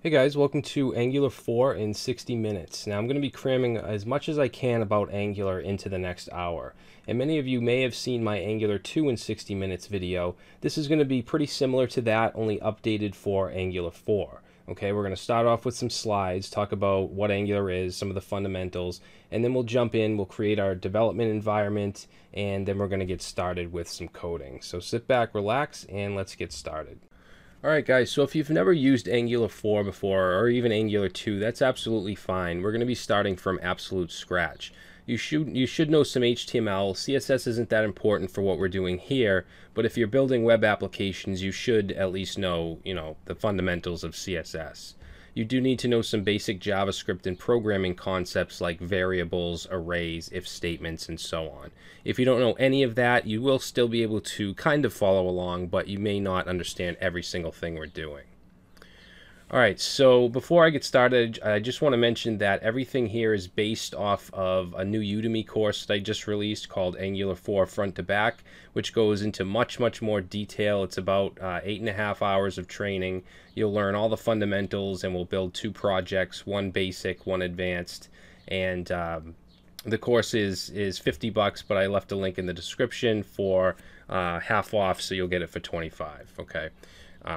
Hey guys, welcome to Angular 4 in 60 minutes. Now I'm going to be cramming as much as I can about Angular into the next hour. And many of you may have seen my Angular 2 in 60 minutes video. This is going to be pretty similar to that, only updated for Angular 4. Okay, we're going to start off with some slides, talk about what Angular is, some of the fundamentals, and then we'll jump in, we'll create our development environment, and then we're going to get started with some coding. So sit back, relax, and let's get started. Alright guys, so if you've never used Angular 4 before, or even Angular 2, that's absolutely fine. We're going to be starting from absolute scratch. You should know some HTML. CSS isn't that important for what we're doing here, but if you're building web applications, you should at least know, the fundamentals of CSS. You do need to know some basic JavaScript and programming concepts like variables, arrays, if statements, and so on. If you don't know any of that, you will still be able to kind of follow along, but you may not understand every single thing we're doing. Alright, so before I get started, I just want to mention that everything here is based off of a new Udemy course that I just released called Angular 4 Front to Back, which goes into much more detail. It's about 8.5 hours of training. You'll learn all the fundamentals, and we'll build 2 projects, one basic, one advanced, and the course is $50, but I left a link in the description for half off, so you'll get it for $25, okay?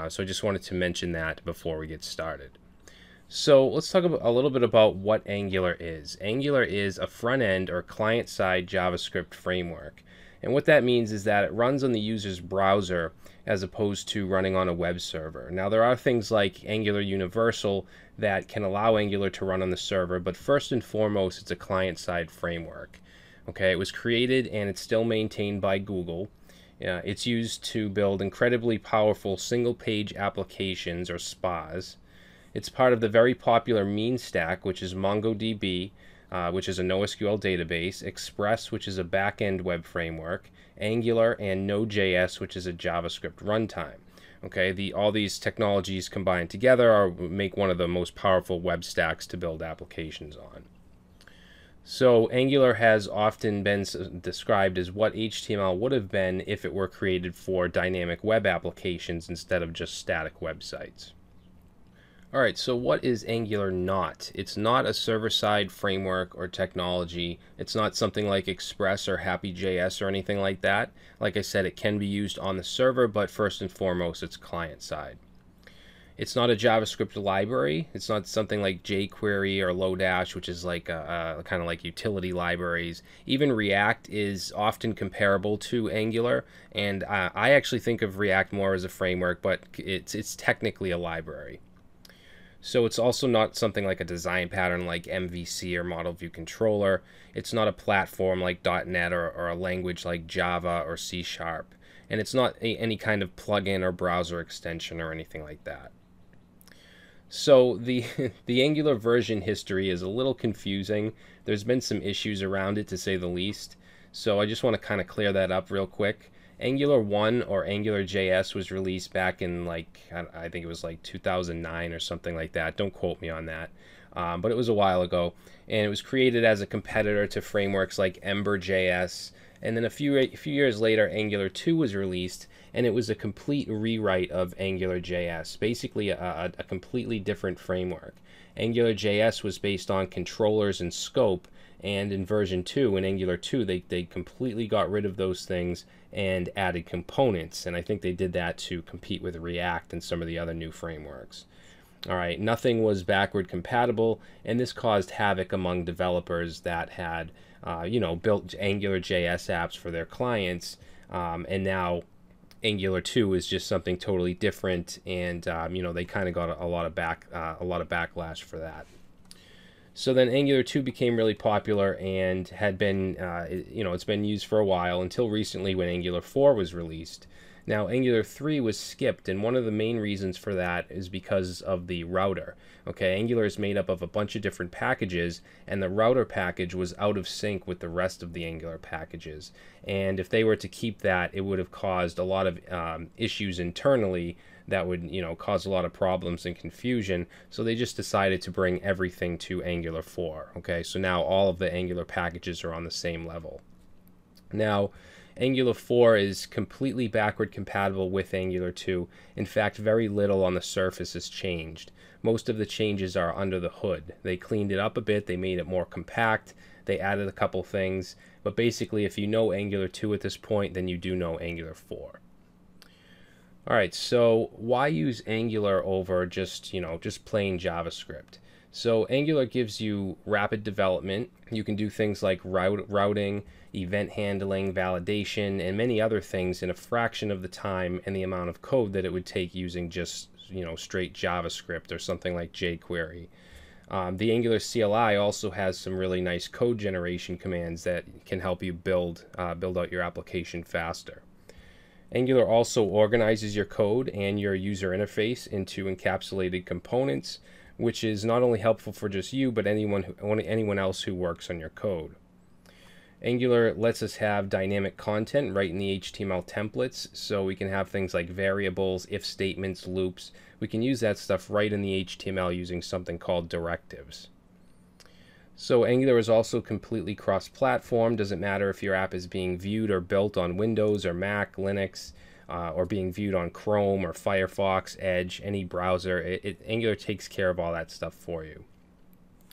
So I just wanted to mention that before we get started. So let's talk a little bit about what Angular is. Angular is a front-end or client-side JavaScript framework. And what that means is that it runs on the user's browser as opposed to running on a web server. Now there are things like Angular Universal that can allow Angular to run on the server, but first and foremost it's a client-side framework. Okay, it was created and it's still maintained by Google. It's used to build incredibly powerful single-page applications, or SPAs. It's part of the very popular mean stack, which is MongoDB, which is a NoSQL database, Express, which is a back-end web framework, Angular, and Node.js, which is a JavaScript runtime. Okay, all these technologies combined together make one of the most powerful web stacks to build applications on. So Angular has often been described as what HTML would have been if it were created for dynamic web applications instead of just static websites. Alright, so what is Angular not? It's not a server-side framework or technology. It's not something like Express or Happy.js or anything like that. Like I said, it can be used on the server, but first and foremost, it's client-side. It's not a JavaScript library. It's not something like jQuery or Lodash, which is like kind of like utility libraries. Even React is often comparable to Angular, and I actually think of React more as a framework, but it's technically a library. So it's also not something like a design pattern like MVC or Model View Controller. It's not a platform like .NET or a language like Java or C#. And it's not any kind of plugin or browser extension or anything like that. So the Angular version history is a little confusing. There's been some issues around it, to say the least. So I just want to kind of clear that up real quick. Angular 1 or AngularJS was released back in I think it was like 2009 or something like that. Don't quote me on that. But it was a while ago. And it was created as a competitor to frameworks like Ember.js. And then a few years later, Angular 2 was released, and it was a complete rewrite of AngularJS, basically a completely different framework. AngularJS was based on controllers and scope, and in version 2, in Angular 2, they completely got rid of those things and added components, and I think they did that to compete with React and some of the other new frameworks. Alright, nothing was backward compatible, and this caused havoc among developers that had built AngularJS apps for their clients, and now Angular 2 is just something totally different, and they kind of got a lot of backlash for that. So then Angular 2 became really popular and had been, it's been used for a while until recently when Angular 4 was released. Now, Angular 3 was skipped, and one of the main reasons for that is because of the router. Okay, Angular is made up of a bunch of different packages, and the router package was out of sync with the rest of the Angular packages. And if they were to keep that, it would have caused a lot of issues internally that would, cause a lot of problems and confusion. So they just decided to bring everything to Angular 4. Okay, so now all of the Angular packages are on the same level. Now, Angular 4 is completely backward compatible with Angular 2. In fact, very little on the surface has changed. Most of the changes are under the hood. They cleaned it up a bit, they made it more compact, they added a couple things, but basically if you know Angular 2 at this point, then you do know Angular 4. Alright, so why use Angular over just plain JavaScript? So Angular gives you rapid development. You can do things like routing, event handling, validation, and many other things in a fraction of the time and the amount of code that it would take using just straight JavaScript or something like jQuery. The Angular CLI also has some really nice code generation commands that can help you build out your application faster. Angular also organizes your code and your user interface into encapsulated components, which is not only helpful for just you, but anyone else who works on your code. Angular lets us have dynamic content right in the HTML templates, so we can have things like variables, if statements, loops. We can use that stuff right in the HTML using something called directives. So Angular is also completely cross-platform. Doesn't matter if your app is being viewed or built on Windows or Mac, Linux, or being viewed on Chrome or Firefox, Edge, any browser. Angular takes care of all that stuff for you.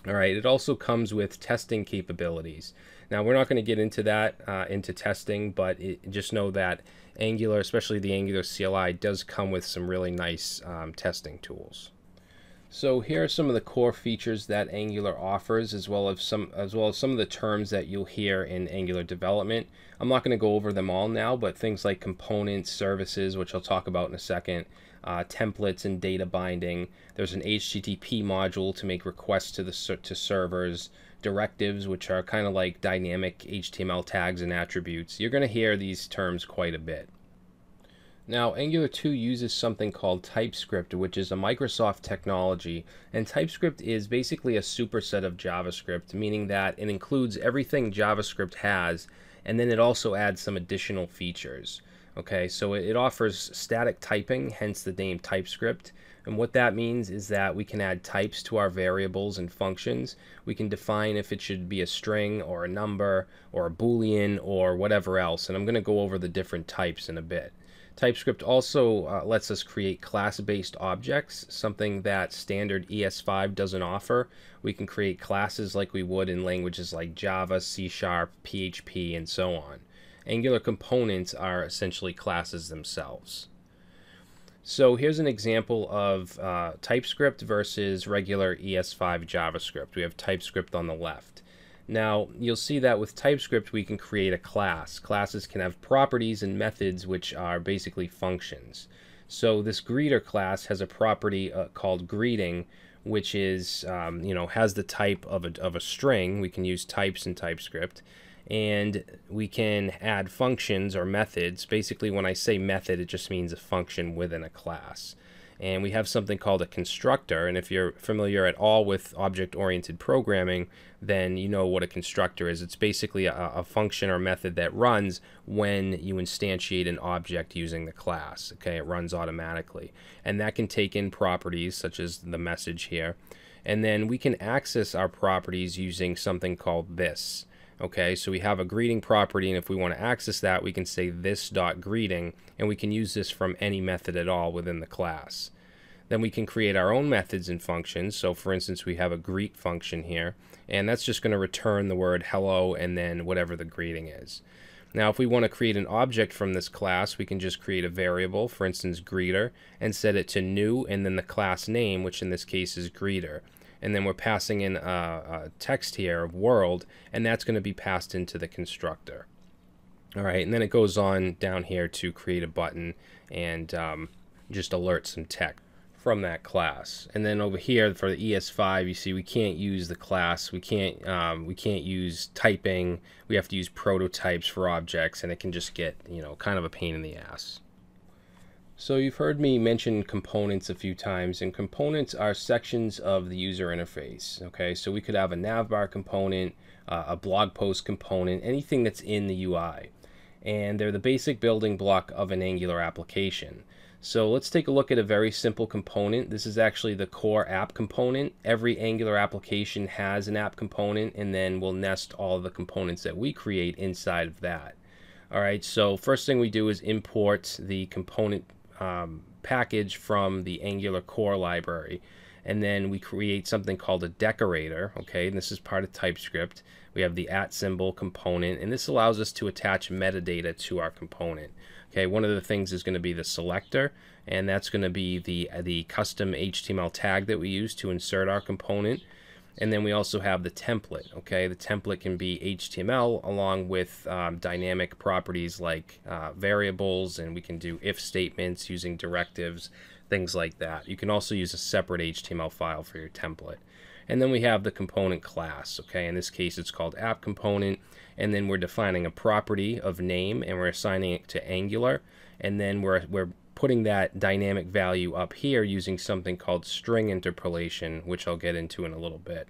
All right, it also comes with testing capabilities. Now, we're not going to get into that, into testing, but just know that Angular, especially the Angular CLI, does come with some really nice testing tools. So here are some of the core features that Angular offers, as well as some of the terms that you'll hear in Angular development. I'm not going to go over them all now, but things like components, services, which I'll talk about in a second, templates and data binding. There's an HTTP module to make requests to servers, directives, which are kind of like dynamic HTML tags and attributes. You're going to hear these terms quite a bit. Now, Angular 2 uses something called TypeScript, which is a Microsoft technology, and TypeScript is basically a superset of JavaScript, meaning that it includes everything JavaScript has, and then it also adds some additional features. Okay, so it offers static typing, hence the name TypeScript, and what that means is that we can add types to our variables and functions. We can define if it should be a string or a number or a Boolean or whatever else, and I'm going to go over the different types in a bit. TypeScript also lets us create class-based objects, something that standard ES5 doesn't offer. We can create classes like we would in languages like Java, C#, PHP, and so on. Angular components are essentially classes themselves. So here's an example of TypeScript versus regular ES5 JavaScript. We have TypeScript on the left. Now, you'll see that with TypeScript, we can create a class. Classes can have properties and methods, which are basically functions. So this greeter class has a property called greeting, which is, has the type of a string. We can use types in TypeScript. And we can add functions or methods. Basically, when I say method, it just means a function within a class. And we have something called a constructor, and if you're familiar at all with object-oriented programming, then you know what a constructor is. It's basically a function or method that runs when you instantiate an object using the class. Okay, it runs automatically, and that can take in properties such as the message here, and then we can access our properties using something called this. Okay, so we have a greeting property, and if we want to access that, we can say this.greeting, and we can use this from any method at all within the class. Then we can create our own methods and functions. So for instance, we have a greet function here, and that's just going to return the word hello and then whatever the greeting is. Now, if we want to create an object from this class, we can just create a variable, for instance, greeter, and set it to new and then the class name, which in this case is greeter. And then we're passing in a text here of world, and that's going to be passed into the constructor. All right, and then it goes on down here to create a button and just alert some text from that class. And then over here for the ES5, you see we can't use the class. We can't use typing. We have to use prototypes for objects, and it can just get kind of a pain in the ass. So you've heard me mention components a few times, and components are sections of the user interface. Okay, so we could have a navbar component, a blog post component, anything that's in the UI. And they're the basic building block of an Angular application. So let's take a look at a very simple component. This is actually the core app component. Every Angular application has an app component, and then we'll nest all of the components that we create inside of that. All right, so first thing we do is import the component package from the Angular core library. And then we create something called a decorator, okay? And this is part of TypeScript. We have the @ symbol component, and this allows us to attach metadata to our component. Okay, one of the things is going to be the selector, and that's going to be the custom HTML tag that we use to insert our component. And then we also have the template, okay? The template can be HTML along with dynamic properties like variables, and we can do if statements using directives, things like that. You can also use a separate HTML file for your template. And then we have the component class, okay? In this case, it's called app component, and then we're defining a property of name, and we're assigning it to Angular, and then we're putting that dynamic value up here using something called string interpolation, which I'll get into in a little bit.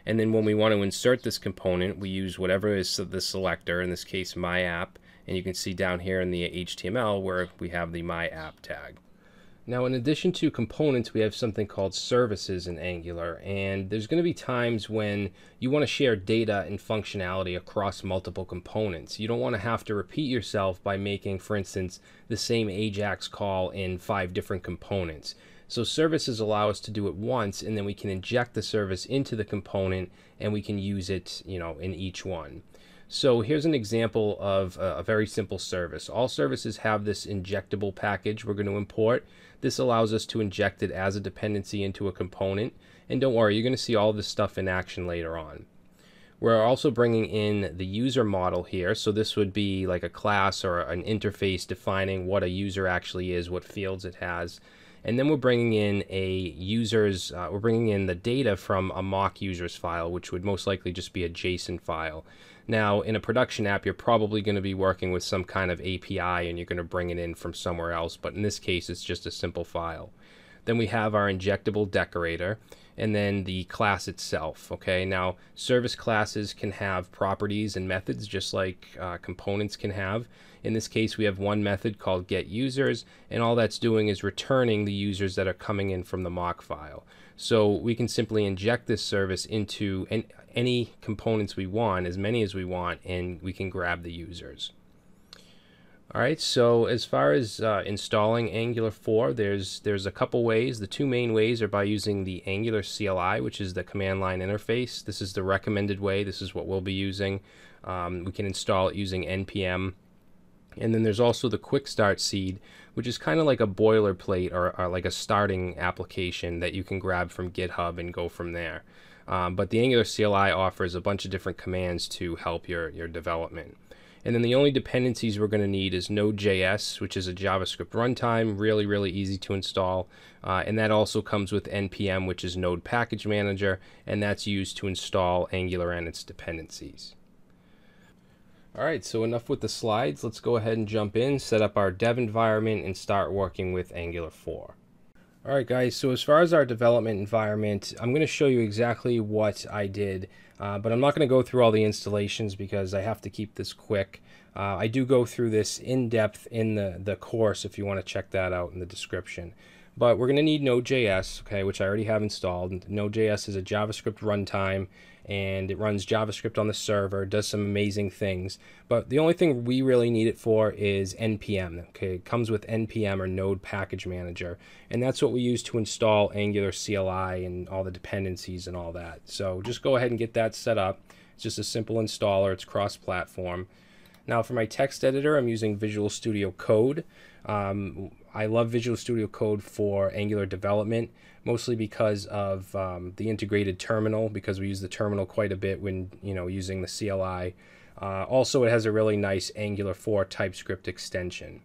And then when we want to insert this component, we use whatever is the selector, in this case my app, and you can see down here in the HTML where we have the my app tag. Now, in addition to components, we have something called services in Angular, and there's going to be times when you want to share data and functionality across multiple components. You don't want to have to repeat yourself by making, for instance, the same AJAX call in 5 different components. So services allow us to do it once, and then we can inject the service into the component, and we can use it, in each one. So here's an example of a very simple service. All services have this injectable package we're going to import. This allows us to inject it as a dependency into a component. And don't worry, you're going to see all this stuff in action later on. We're also bringing in the user model here. So this would be like a class or an interface defining what a user actually is, what fields it has. And then we're bringing in we're bringing in the data from a mock users file, which would most likely just be a JSON file. Now, in a production app, you're probably going to be working with some kind of API, and you're going to bring it in from somewhere else. But in this case, it's just a simple file. Then we have our injectable decorator, and then the class itself. Okay, now service classes can have properties and methods just like components can have. In this case, we have one method called getUsers, and all that's doing is returning the users that are coming in from the mock file. So we can simply inject this service into any components we want, as many as we want, and we can grab the users. All right, so as far as installing Angular 4, there's a couple ways. The 2 main ways are by using the Angular CLI, which is the command line interface. This is the recommended way. This is what we'll be using. We can install it using npm. And then there's also the quick start seed, which is kind of like a boilerplate or like a starting application that you can grab from GitHub and go from there. But the Angular CLI offers a bunch of different commands to help your development. And then the only dependencies we're going to need is Node.js, which is a JavaScript runtime, really easy to install. And that also comes with npm, which is Node Package Manager, and that's used to install Angular and its dependencies. All right, so enough with the slides. Let's go ahead and jump in, set up our dev environment, and start working with Angular 4. All right, guys, so as far as our development environment, I'm going to show you exactly what I did, but I'm not going to go through all the installations because I have to keep this quick. I do go through this in depth in the course if you want to check that out in the description. But we're going to need Node.js, okay, which I already have installed. Node.js is a JavaScript runtime, and it runs JavaScript on the server, does some amazing things. But the only thing we really need it for is npm. Okay, it comes with npm or Node Package Manager, and that's what we use to install Angular CLI and all the dependencies and all that. So just go ahead and get that set up. It's just a simple installer. It's cross-platform. Now for my text editor, I'm using Visual Studio Code. I love Visual Studio Code for Angular development, mostly because of the integrated terminal, because we use the terminal quite a bit when using the CLI. Also, it has a really nice Angular 4 TypeScript extension.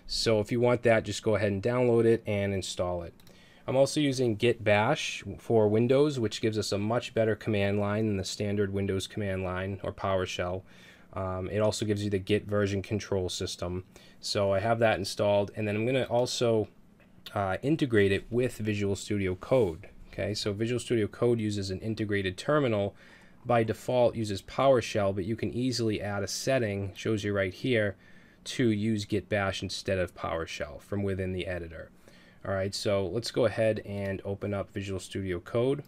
So if you want that, just go ahead and download it and install it. I'm also using Git Bash for Windows, which gives us a much better command line than the standard Windows command line or PowerShell. It also gives you the Git version control system. So I have that installed, and then I'm going to also integrate it with Visual Studio Code. Okay, so Visual Studio Code uses an integrated terminal. By default uses PowerShell, but you can easily add a setting, shows you right here, to use Git Bash instead of PowerShell from within the editor. All right, so let's go ahead and open up Visual Studio Code.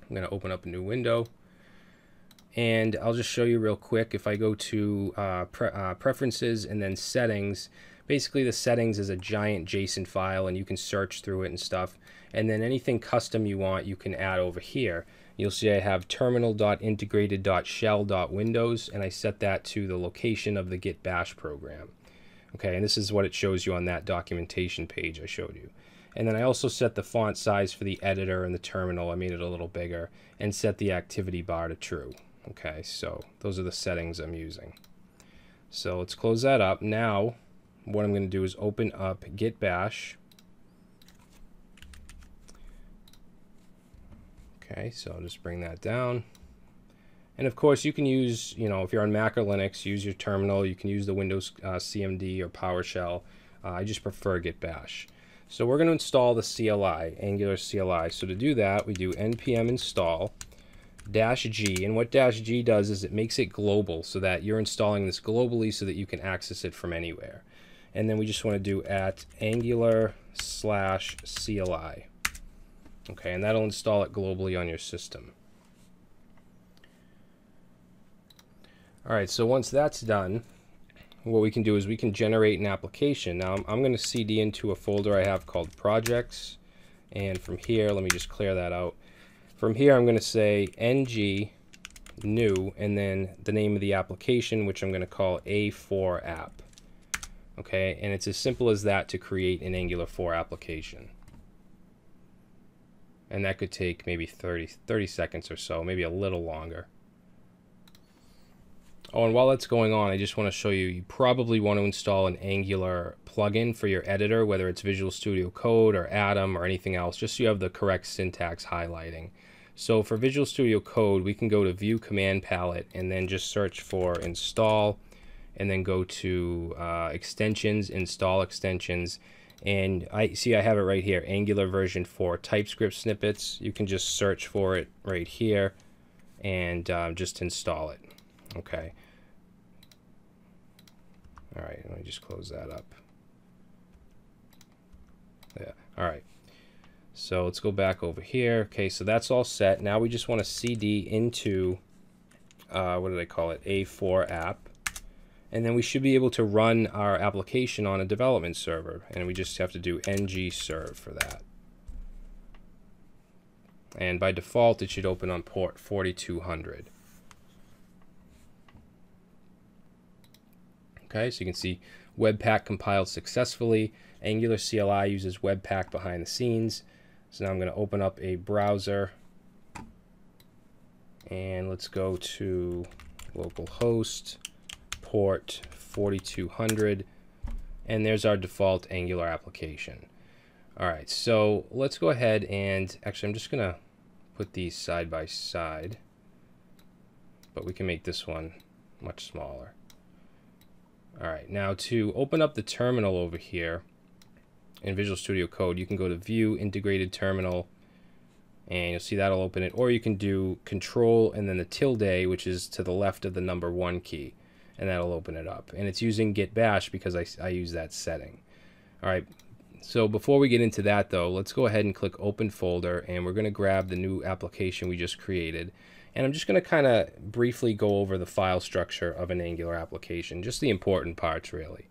I'm going to open up a new window. And I'll just show you real quick. If I go to preferences and then settings, basically the settings is a giant JSON file and you can search through it and stuff. And then anything custom you want, you can add over here. You'll see I have terminal.integrated.shell.windows, and I set that to the location of the Git Bash program. Okay, and this is what it shows you on that documentation page I showed you. And then I also set the font size for the editor and the terminal. I made it a little bigger, and set the activity bar to true. Okay, so those are the settings I'm using. So let's close that up. Now, what I'm going to do is open up Git Bash. Okay, so I'll just bring that down. And of course, you can use, if you're on Mac or Linux, use your terminal. You can use the Windows CMD or PowerShell. I just prefer Git Bash. So we're going to install the CLI, Angular CLI. So to do that, we do npm install -g. And what -g does is it makes it global so that you're installing this globally so that you can access it from anywhere. And then we just want to do @Angular/CLI. Okay, and that'll install it globally on your system. All right, so once that's done, what we can do is we can generate an application. Now I'm going to CD into a folder I have called projects, and from here, let me just clear that out. From here, I'm going to say ng new, and then the name of the application, which I'm going to call A4 app. Okay, and it's as simple as that to create an Angular 4 application. And that could take maybe 30 seconds or so, maybe a little longer. Oh, and while that's going on, I just want to show you probably want to install an Angular plugin for your editor, whether it's Visual Studio Code or Atom or anything else, just so you have the correct syntax highlighting. So for Visual Studio Code, we can go to View Command Palette and then just search for Install, and then go to Extensions, Install Extensions. And I have it right here, Angular version 4 TypeScript snippets. You can just search for it right here and just install it. Okay. All right, let me just close that up. Yeah. All right. So let's go back over here. Okay, so that's all set. Now we just want to CD into, what did I call it? A4 app. And then we should be able to run our application on a development server. And we just have to do ng serve for that. And by default, it should open on port 4200. Okay, so you can see Webpack compiled successfully. Angular CLI uses Webpack behind the scenes. So now I'm going to open up a browser. And let's go to localhost, port 4200, and there's our default Angular application. All right, so let's go ahead and actually I'm just gonna put these side by side, but we can make this one much smaller. All right, now to open up the terminal over here in Visual Studio Code, you can go to View Integrated Terminal, and you'll see that'll open it, or you can do Control and then the tilde, which is to the left of the number 1 key, and that'll open it up. And it's using Git Bash because I use that setting. All right, so before we get into that though, let's go ahead and click Open Folder, and we're going to grab the new application we just created. And I'm just going to kind of briefly go over the file structure of an Angular application, just the important parts really.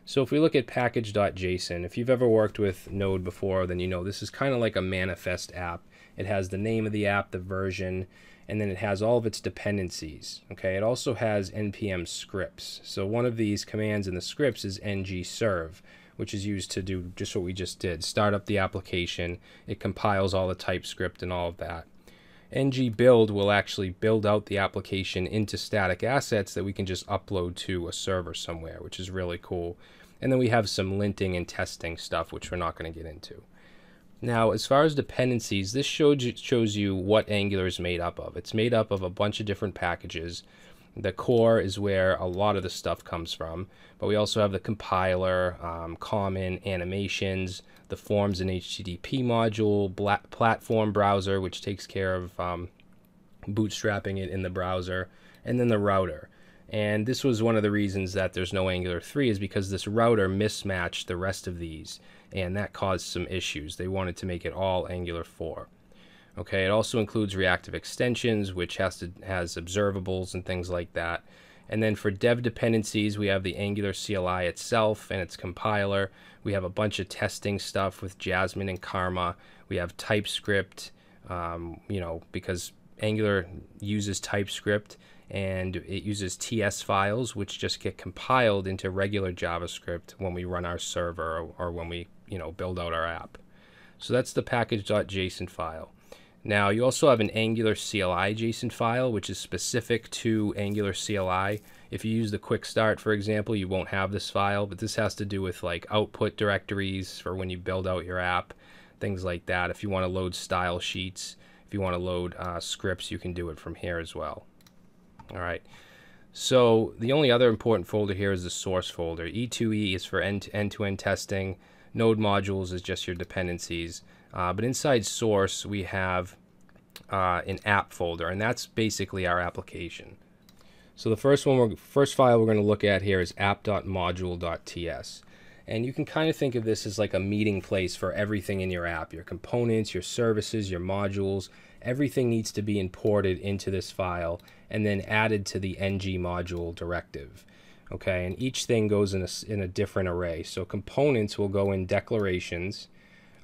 So if we look at package.json, if you've ever worked with Node before, then you know this is kind of like a manifest app. It has the name of the app, the version, and then it has all of its dependencies. Okay, it also has npm scripts. So one of these commands in the scripts is ng-serve, which is used to do just what we just did, start up the application. It compiles all the TypeScript and all of that. ng-build will actually build out the application into static assets that we can just upload to a server somewhere, which is really cool. And then we have some linting and testing stuff, which we're not going to get into. Now, as far as dependencies, this shows you what Angular is made up of. It's made up of a bunch of different packages. The core is where a lot of the stuff comes from, but we also have the compiler, common animations, the forms and HTTP module, platform browser, which takes care of bootstrapping it in the browser, and then the router. And this was one of the reasons that there's no Angular 3 is because this router mismatched the rest of these, and that caused some issues. They wanted to make it all Angular 4. Okay, it also includes reactive extensions, which has observables and things like that. And then for dev dependencies, we have the Angular CLI itself and its compiler. We have a bunch of testing stuff with Jasmine and Karma. We have TypeScript, because Angular uses TypeScript, and it uses TS files, which just get compiled into regular JavaScript when we run our server or when we, build out our app. So that's the package.json file. Now, you also have an Angular CLI JSON file, which is specific to Angular CLI. If you use the quick start, for example, you won't have this file, but this has to do with like output directories for when you build out your app, things like that. If you want to load style sheets, if you want to load scripts, you can do it from here as well. All right. So the only other important folder here is the source folder. E2E is for end-to-end testing. Node modules is just your dependencies. But inside source, we have an app folder, and that's basically our application. So the first file we're going to look at here is app.module.ts. And you can kind of think of this as like a meeting place for everything in your app, your components, your services, your modules. Everything needs to be imported into this file and then added to the ng module directive. Okay, and each thing goes in a different array. So components will go in declarations.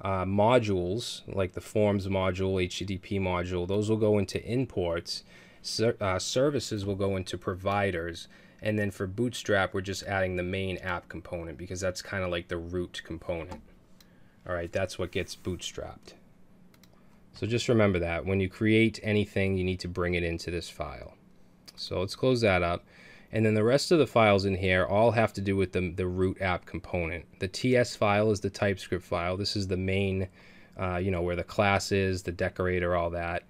Modules, like the forms module, HTTP module, those will go into imports. Services will go into providers. And then for Bootstrap, we're just adding the main app component because that's kind of like the root component. All right, that's what gets bootstrapped. So just remember that when you create anything, you need to bring it into this file. So let's close that up. And then the rest of the files in here all have to do with the root app component. The TS file is the TypeScript file. This is the main, where the class is, the decorator, all that.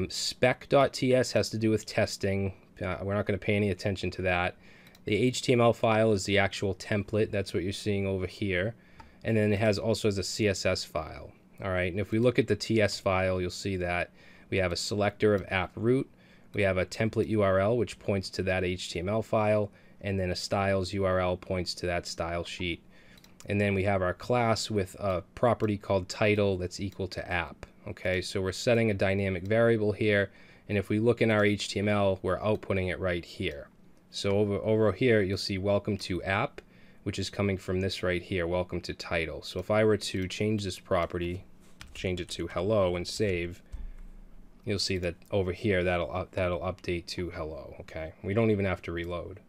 Spec.ts has to do with testing. We're not going to pay any attention to that. The HTML file is the actual template. That's what you're seeing over here. And then it also has a CSS file. All right. And if we look at the TS file, you'll see that we have a selector of app root. We have a template URL, which points to that HTML file, and then a styles URL points to that style sheet. And then we have our class with a property called title that's equal to app. Okay, so we're setting a dynamic variable here, and if we look in our HTML, we're outputting it right here. So over here, you'll see welcome to app, which is coming from this right here, welcome to title. So if I were to change this property, change it to hello and save, you'll see that over here that'll update to hello. Okay, we don't even have to reload.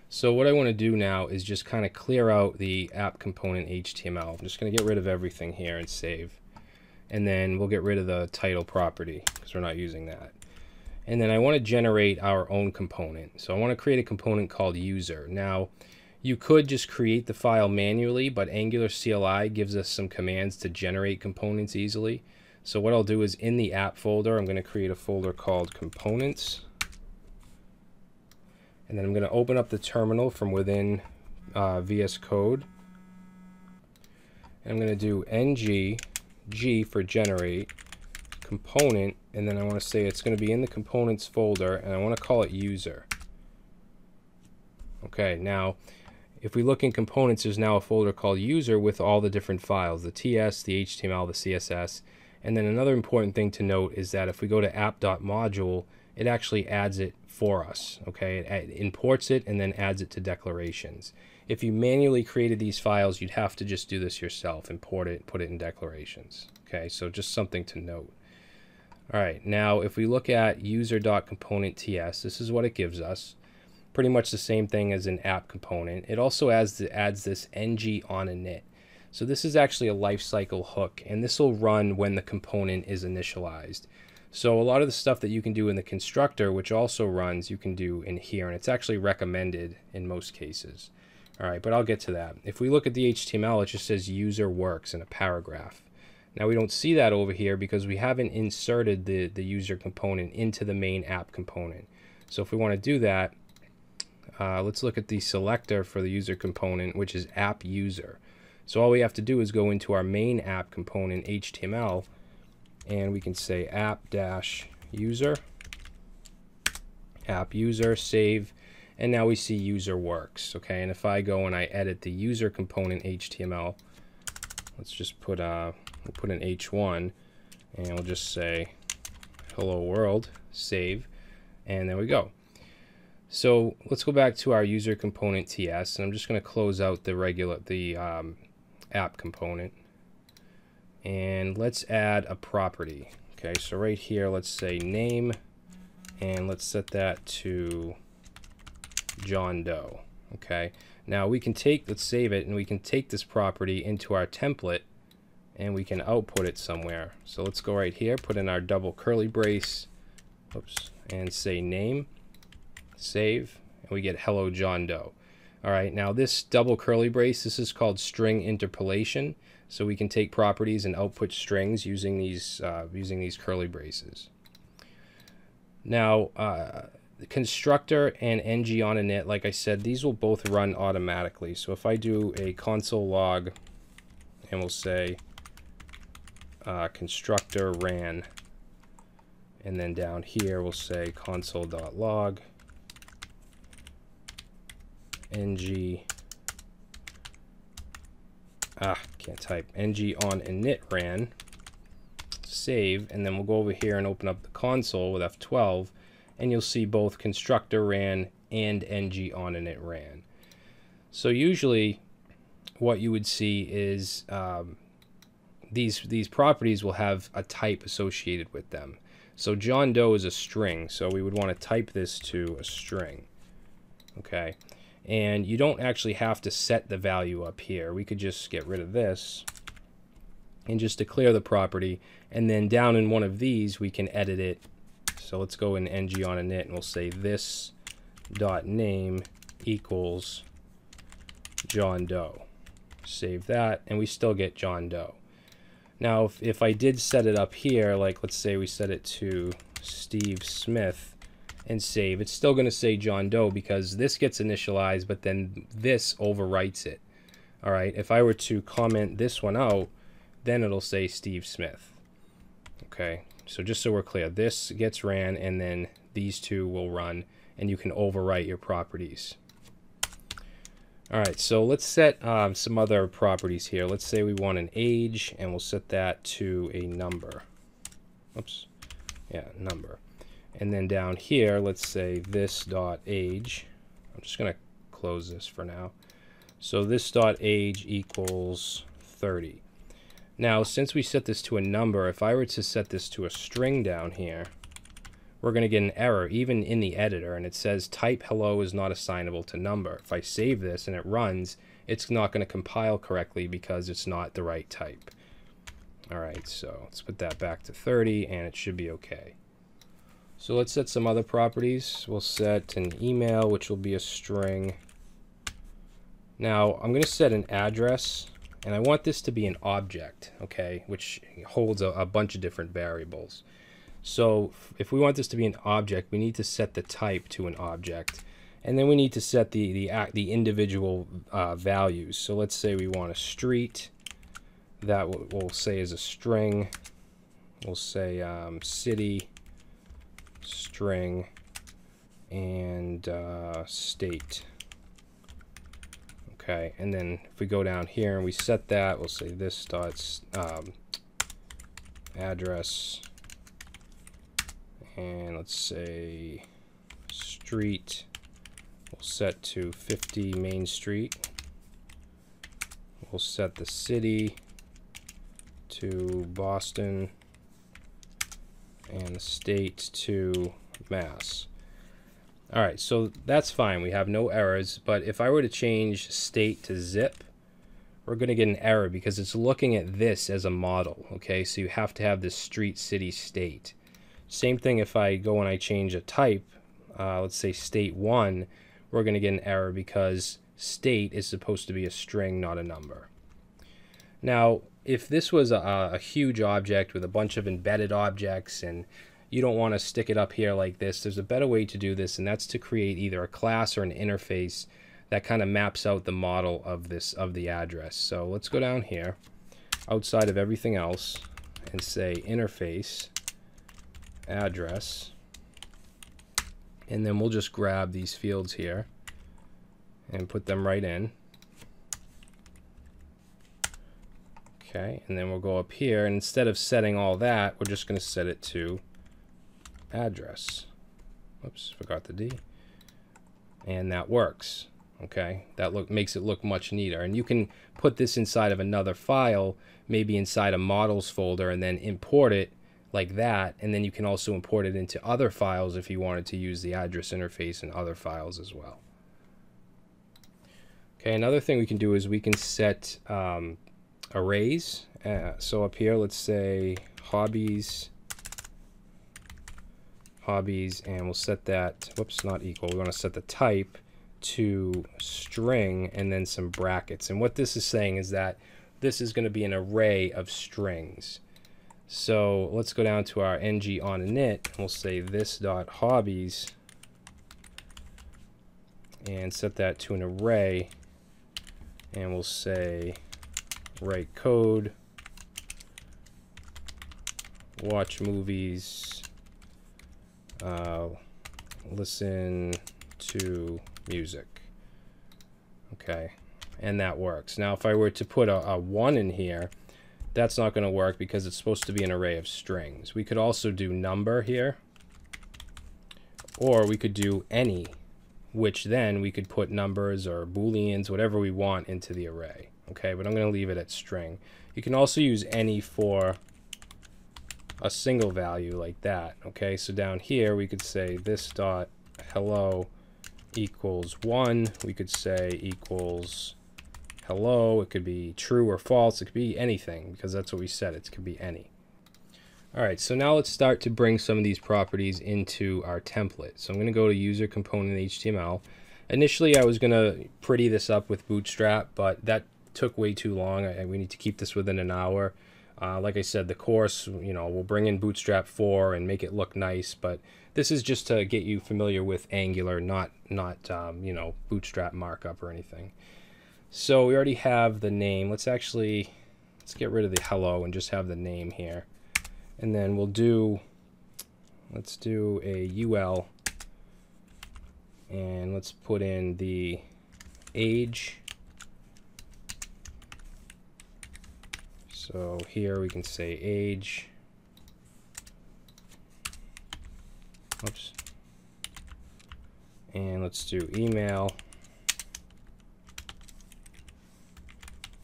So what I want to do now is just kind of clear out the app component HTML. I'm just going to get rid of everything here and save, and then we'll get rid of the title property because we're not using that. And then I want to generate our own component. So I want to create a component called user. Now you could just create the file manually, but Angular CLI gives us some commands to generate components easily. So what I'll do is in the app folder, I'm going to create a folder called components. And then I'm going to open up the terminal from within VS Code. And I'm going to do ng for generate component. And then I want to say it's going to be in the components folder, and I want to call it user. Okay, now if we look in components, there's now a folder called user with all the different files, the TS, the HTML, the CSS. And then another important thing to note is that if we go to app.module, it actually adds it for us. Okay, it imports it and then adds it to declarations. If you manually created these files, you'd have to just do this yourself, import it, put it in declarations. Okay, so just something to note. All right, now if we look at user.component.ts, this is what it gives us. Pretty much the same thing as an app component. It also adds this ng on init. So this is actually a lifecycle hook, and this will run when the component is initialized. So a lot of the stuff that you can do in the constructor, which also runs, you can do in here, and it's actually recommended in most cases. All right, but I'll get to that. If we look at the HTML, it just says user works in a paragraph. Now we don't see that over here because we haven't inserted the user component into the main app component. So if we want to do that, let's look at the selector for the user component, which is app user. So all we have to do is go into our main app component HTML, and we can say app-user, app user, save, and now we see user works. Okay, and if I go and I edit the user component HTML, let's just put we'll put an H1, and we'll just say hello world, save, and there we go. So let's go back to our user component TS, and I'm just going to close out the app component, and let's add a property. Okay, so right here, let's say name, and let's set that to John Doe. Okay, now we can let's save it, and we can take this property into our template, and we can output it somewhere. So let's go right here, put in our double curly brace, and say name, save, and we get hello John Doe. All right, now this double curly brace, this is called string interpolation. So we can take properties and output strings using these curly braces. Now, the constructor and ng on init, like I said, these will both run automatically. So if I do a console log, and we'll say constructor ran, and then down here we'll say console.log ng can't type ng on init ran, save, and then we'll go over here and open up the console with F12, and you'll see both constructor ran and ng on init ran. So usually what you would see is these properties will have a type associated with them. So John Doe is a string, so we would want to type this to a string. Okay, and you don't actually have to set the value up here. We could just get rid of this and just declare the property, and then down in one of these we can edit it. So let's go in ng on init, and we'll say this dot name equals John Doe. Save that, and we still get John Doe. Now if I did set it up here, like let's say we set it to Steve Smith and save, it's still going to say John Doe because this gets initialized, but then this overwrites it. All right, if I were to comment this one out, then it'll say Steve Smith. Okay, so just so we're clear, this gets ran, and then these two will run, and you can overwrite your properties. All right, so let's set some other properties here. Let's say we want an age, and we'll set that to a number. Oops, yeah, number. And then down here, let's say this dot age. I'm just going to close this for now. So this dot age equals 30. Now, since we set this to a number, if I were to set this to a string down here, we're going to get an error even in the editor, and it says type hello is not assignable to number. If I save this and it runs, it's not going to compile correctly because it's not the right type. All right, so let's put that back to 30, and it should be okay. So let's set some other properties. We'll set an email, which will be a string. Now I'm going to set an address, and I want this to be an object, okay, which holds a bunch of different variables. So if we want this to be an object, we need to set the type to an object, and then we need to set the individual values. So let's say we want a street. That we'll say is a string. We'll say city, string, and state. Okay, and then if we go down here and we set that, we'll say this dot address, and let's say street, we'll set to 50 Main Street. We'll set the city to Boston, and the state to Mass. All right, so that's fine. We have no errors, but if I were to change state to zip, we're going to get an error because it's looking at this as a model, okay? So you have to have this street, city, state. Same thing if I go and I change a type, let's say state 1, we're going to get an error because state is supposed to be a string, not a number. Now, if this was a huge object with a bunch of embedded objects and you don't want to stick it up here like this, there's a better way to do this, and that's to create either a class or an interface that kind of maps out the model of the address. So let's go down here outside of everything else and say interface address, and then we'll just grab these fields here and put them right in. Okay, and then we'll go up here, and instead of setting all that, we're just going to set it to address. Oops, forgot the D. And that works. Okay, that makes it look much neater. And you can put this inside of another file, maybe inside a models folder, and then import it like that. And then you can also import it into other files if you wanted to use the address interface in other files as well. Okay, another thing we can do is we can set arrays. So up here, let's say hobbies, and we'll set that, whoops, not equal. We want to set the type to string and then some brackets. And what this is saying is that this is going to be an array of strings. So let's go down to our ng on init, and we'll say this dot hobbies and set that to an array, and we'll say write code, watch movies, listen to music. Okay, and that works. Now if I were to put a 1 in here, that's not going to work because it's supposed to be an array of strings. We could also do number here, or we could do any, which then we could put numbers or booleans, whatever we want, into the array. Okay, but I'm going to leave it at string. You can also use any for a single value like that. Okay, so down here we could say this dot hello equals 1. We could say equals hello. It could be true or false. It could be anything because that's what we said. It could be any. All right, so now let's start to bring some of these properties into our template. So I'm going to go to user component HTML. Initially, I was going to pretty this up with Bootstrap, but that took way too long. We need to keep this within an hour. Like I said, the course, we'll bring in Bootstrap 4 and make it look nice, but this is just to get you familiar with Angular, not Bootstrap markup or anything. So we already have the name. Let's get rid of the hello and just have the name here. And then let's do a UL, and let's put in the age. So here we can say age. Oops. And let's do email.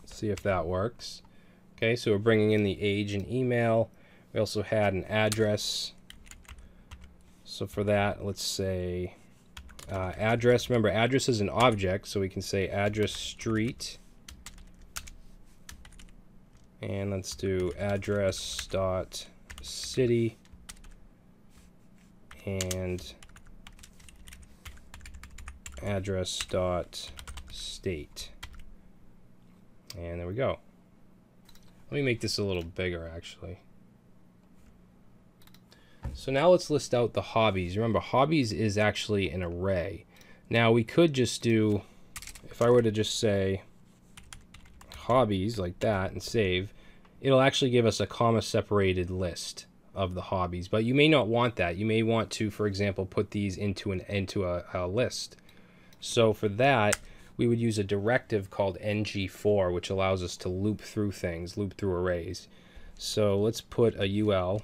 See if that works. Okay, so we're bringing in the age and email. We also had an address. So for that, let's say address. Remember, address is an object, so we can say address street. And let's do address dot city and address dot state. And there we go. Let me make this a little bigger, actually. So now let's list out the hobbies. Remember, hobbies is actually an array. Now we could just do, if I were to just say hobbies like that and save, it'll actually give us a comma separated list of the hobbies, but you may not want that. You may want to, for example, put these into a list. So for that, we would use a directive called ng4, which allows us to loop through things, loop through arrays. So let's put a UL.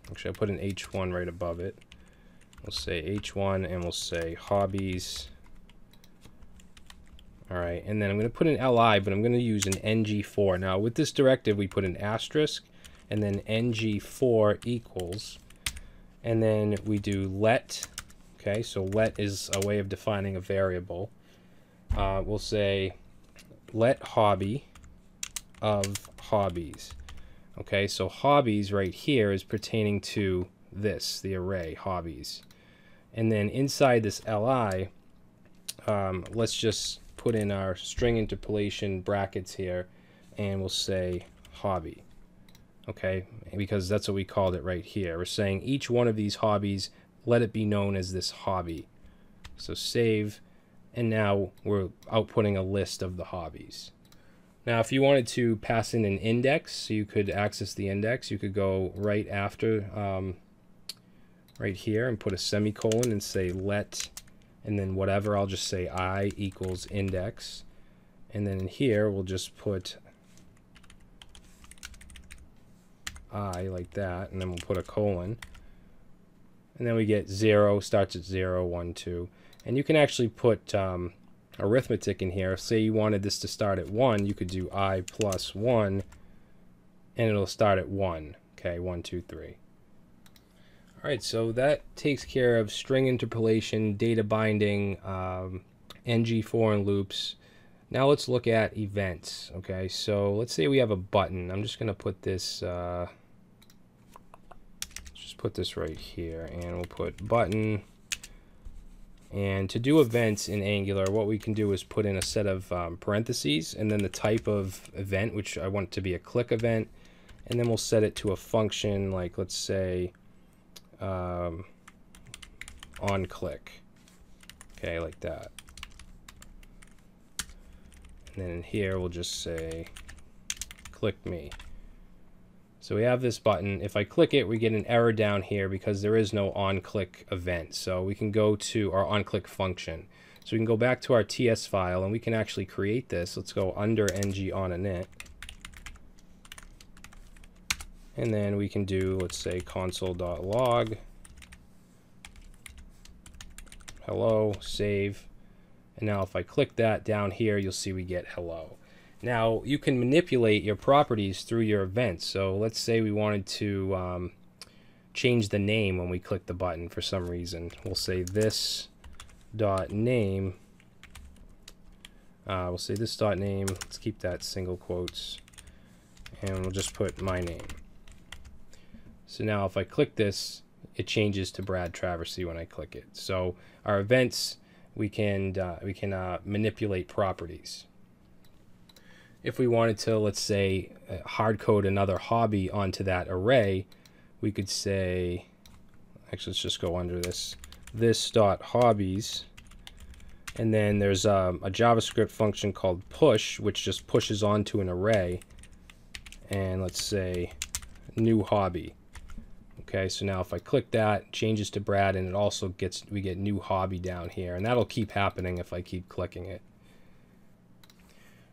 Actually, I'll put an H1 right above it. We'll say H1 and we'll say hobbies. All right, and then I'm going to put an LI, but I'm going to use an ng4. Now with this directive, we put an asterisk and then ng4 equals, and then we do let. Okay, so let is a way of defining a variable. We'll say let hobby of hobbies. Okay, so hobbies right here is pertaining to this, the array hobbies. And then inside this li, let's just put in our string interpolation brackets here, and we'll say hobby. Okay, because that's what we called it right here. We're saying each one of these hobbies, let it be known as this hobby. So save, and now we're outputting a list of the hobbies. Now if you wanted to pass in an index, so you could access the index, you could go right after, right here, and put a semicolon and say let, and then whatever, I'll just say I equals index. And then in here, we'll just put I like that, and then we'll put a colon. And then we get 0, starts at 0, 1, 2. And you can actually put arithmetic in here. Say you wanted this to start at 1, you could do I plus 1, and it'll start at 1. Okay, 1, 2, 3. Alright, so that takes care of string interpolation, data binding, ng foreign loops. Now let's look at events. Okay, so let's say we have a button. I'm just going to put this, just put this right here, and we'll put button. And to do events in Angular, what we can do is put in a set of parentheses, and then the type of event, which I want to be a click event, and then we'll set it to a function, like let's say on click. Okay, like that. And then in here we'll just say click me. So we have this button. If I click it, we get an error down here because there is no on-click event. So we can go to our on-click function. So we can go back to our TS file and we can actually create this. Let's go under ng on init. And then we can do, let's say, console.log. Hello, save. And now if I click that down here, you'll see we get hello. Now you can manipulate your properties through your events. So let's say we wanted to change the name when we click the button for some reason. We'll say this dot name. We'll say this dot name. Let's keep that single quotes, and we'll just put my name. So now if I click this, it changes to Brad Traversy when I click it. So our events, we can manipulate properties. If we wanted to, let's say, hard code another hobby onto that array, we could say, actually let's just go under this dot hobbies, and then there's a JavaScript function called push, which just pushes onto an array, and let's say new hobby. Okay, so now if I click that, it changes to Brad, and it also we get new hobby down here, and that'll keep happening if I keep clicking it.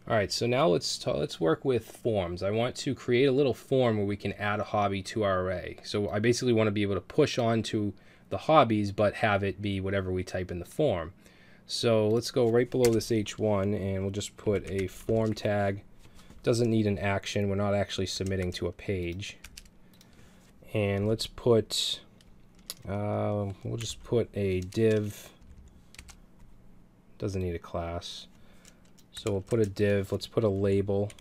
All right, so now let's work with forms. I want to create a little form where we can add a hobby to our array. So I basically want to be able to push onto the hobbies, but have it be whatever we type in the form. So let's go right below this H1, and we'll just put a form tag. Doesn't need an action. We're not actually submitting to a page. And let's put, we'll just put a div. Doesn't need a class. So we'll put a div, let's put a label,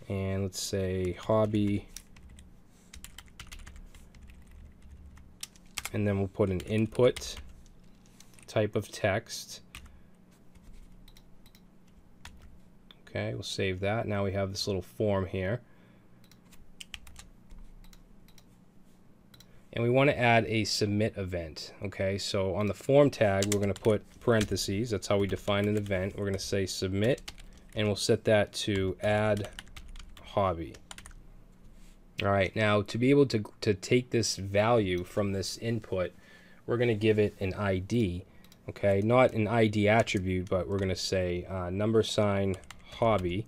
and let's say hobby, and then we'll put an input type of text. Okay, we'll save that. Now we have this little form here. And we want to add a submit event. Okay, so on the form tag, we're going to put parentheses. That's how we define an event. We're going to say submit, and we'll set that to add hobby. All right, now to be able to take this value from this input, we're going to give it an ID. Okay, not an ID attribute, but we're going to say number sign hobby.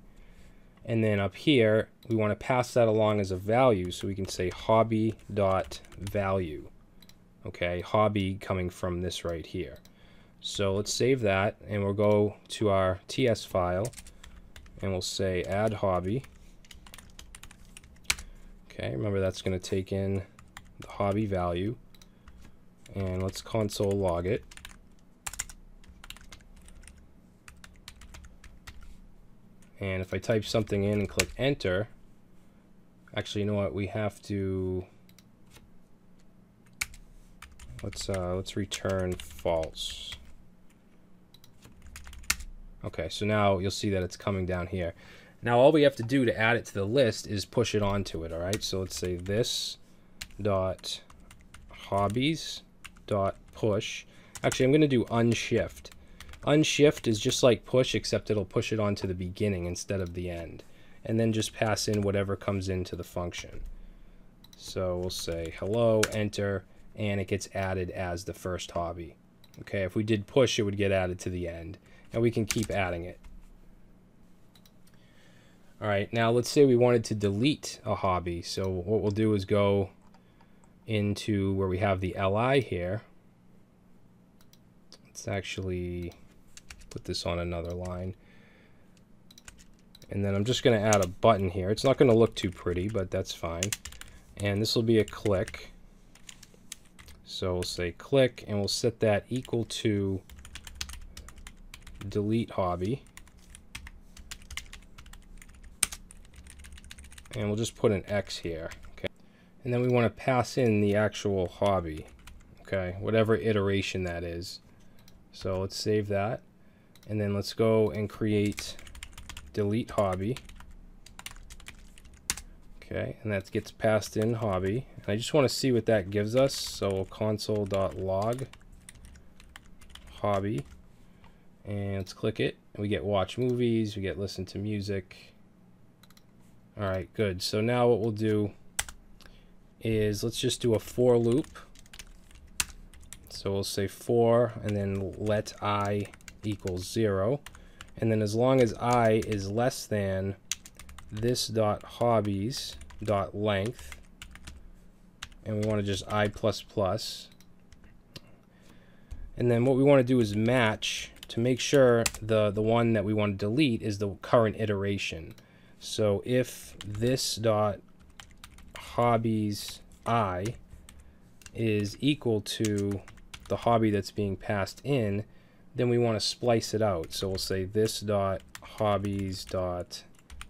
And then up here, we want to pass that along as a value, so we can say hobby.value. Okay, hobby coming from this right here. So let's save that, and we'll go to our TS file, and we'll say add hobby. Okay, remember that's going to take in the hobby value, and let's console log it. And if I type something in and click enter, actually, you know what? We have to, let's return false. Okay, so now you'll see that it's coming down here. Now all we have to do to add it to the list is push it onto it. All right, so let's say this dot hobbies dot push. Actually, I'm going to do unshift. Unshift is just like push, except it'll push it onto the beginning instead of the end. And then just pass in whatever comes into the function. So we'll say hello, enter, and it gets added as the first hobby. Okay, if we did push, it would get added to the end. And we can keep adding it. All right, now let's say we wanted to delete a hobby. So what we'll do is go into where we have the li here. Let's actually put this on another line. And then I'm just going to add a button here. It's not going to look too pretty, but that's fine. And this will be a click. So we'll say click, and we'll set that equal to delete hobby. And we'll just put an X here. Okay. And then we want to pass in the actual hobby. Okay, whatever iteration that is. So let's save that. And then let's go and create delete hobby. Okay, and that gets passed in hobby. And I just want to see what that gives us. So console.log hobby. And let's click it. And we get watch movies, we get listen to music. All right, good. So now what we'll do is let's just do a for loop. So we'll say for and then let I equals 0. And then as long as I is less than this dot hobbies dot length, and we want to just I plus plus. And then what we want to do is match to make sure the one that we want to delete is the current iteration. So if this dot hobbies I is equal to the hobby that's being passed in, then we want to splice it out. So we'll say this dot hobbies dot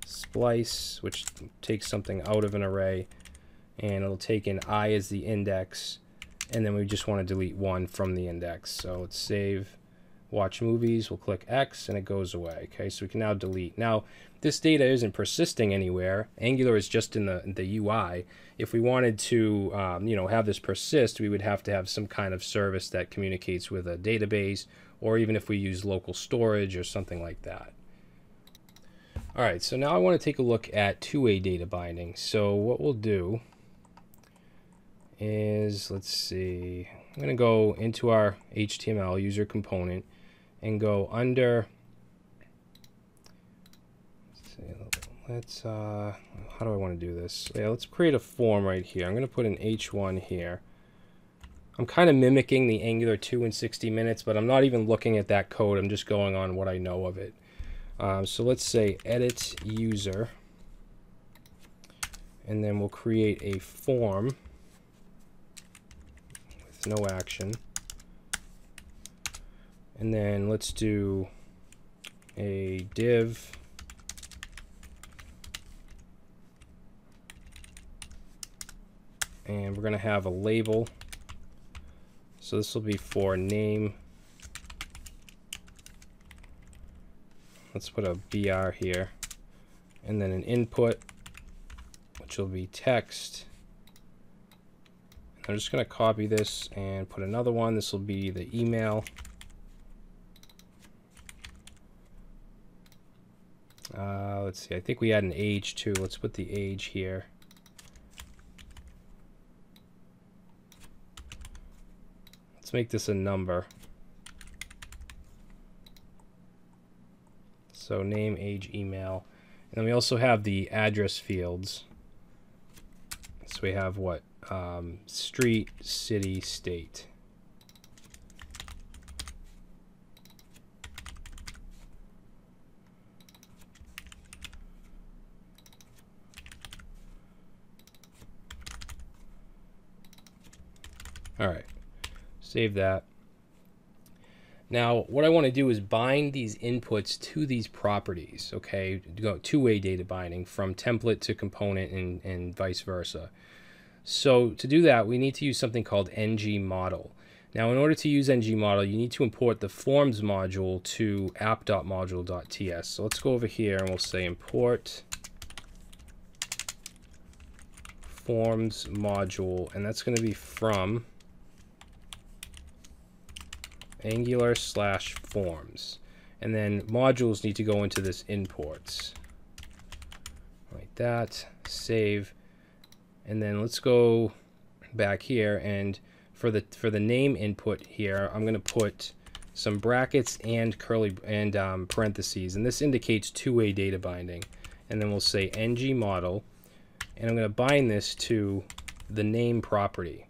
splice, which takes something out of an array, and it'll take in I as the index, and then we just want to delete one from the index. So let's save watch movies, we'll click X, and it goes away. Okay, so we can now delete. Now this data isn't persisting anywhere. Angular is just in the UI. If we wanted to have this persist, we would have to have some kind of service that communicates with a database, or even if we use local storage or something like that. All right, so now I want to take a look at two-way data binding. So what we'll do is, let's see, I'm going to go into our HTML user component and go under, how do I want to do this? Yeah, let's create a form right here. I'm going to put an H1 here. I'm kind of mimicking the Angular 2 in 60 minutes, but I'm not even looking at that code. I'm just going on what I know of it. So let's say edit user, and then we'll create a form with no action. And then let's do a div and we're going to have a label. So this will be for name. Let's put a BR here, and then an input, which will be text. I'm just going to copy this and put another one. This will be the email. Let's see, I think we had an age too. Let's put the age here. Let's make this a number. So name, age, email. And then we also have the address fields. So we have what? Street, city, state. All right, save that. Now, what I want to do is bind these inputs to these properties, okay? Go two-way data binding from template to component and vice versa. So to do that, we need to use something called ngModel. Now, in order to use ngModel, you need to import the forms module to app.module.ts. So let's go over here and we'll say import forms module, and that's going to be from Angular/forms, and then modules need to go into this imports like that. Save, and then let's go back here, and for the name input here, I'm going to put some brackets and curly and parentheses, and this indicates two-way data binding. and then we'll say ng model, and I'm going to bind this to the name property.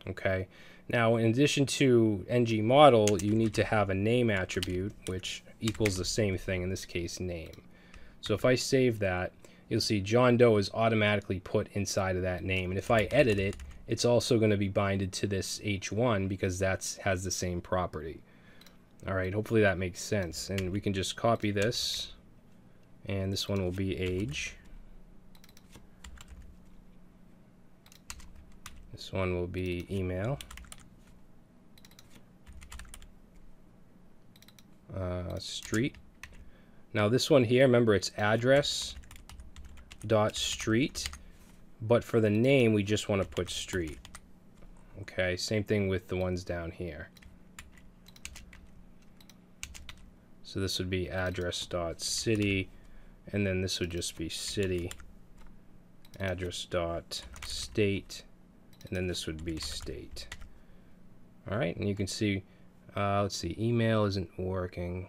Okay, now in addition to ng model, you need to have a name attribute, which equals the same thing, in this case name. So if I save that, you'll see John Doe is automatically put inside of that name, and if I edit it, it's also going to be binded to this h1 because that has the same property. All right, hopefully that makes sense, and we can just copy this, and this one will be age. This one will be email. Street. Now this one here, remember it's address dot street, but for the name we just want to put street. Okay, same thing with the ones down here. So this would be address dot city, and then this would just be city, address dot state, and then this would be state. All right, and you can see, let's see, email isn't working.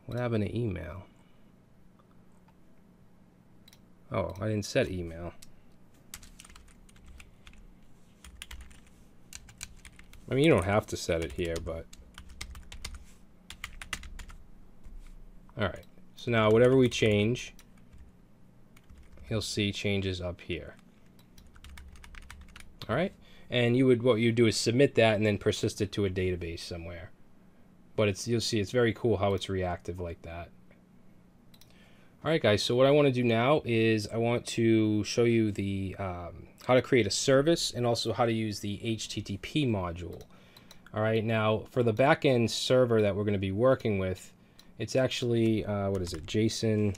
What happened to email? Oh, I didn't set email. I mean, you don't have to set it here, but all right. So now whatever we change, you'll see changes up here. All right, and what you do is submit that and then persist it to a database somewhere. But you'll see it's very cool how it's reactive like that. All right, guys. So what I want to do now is I want to show you the how to create a service and also how to use the HTTP module. All right. Now for the backend server that we're going to be working with, it's actually what is it? JSON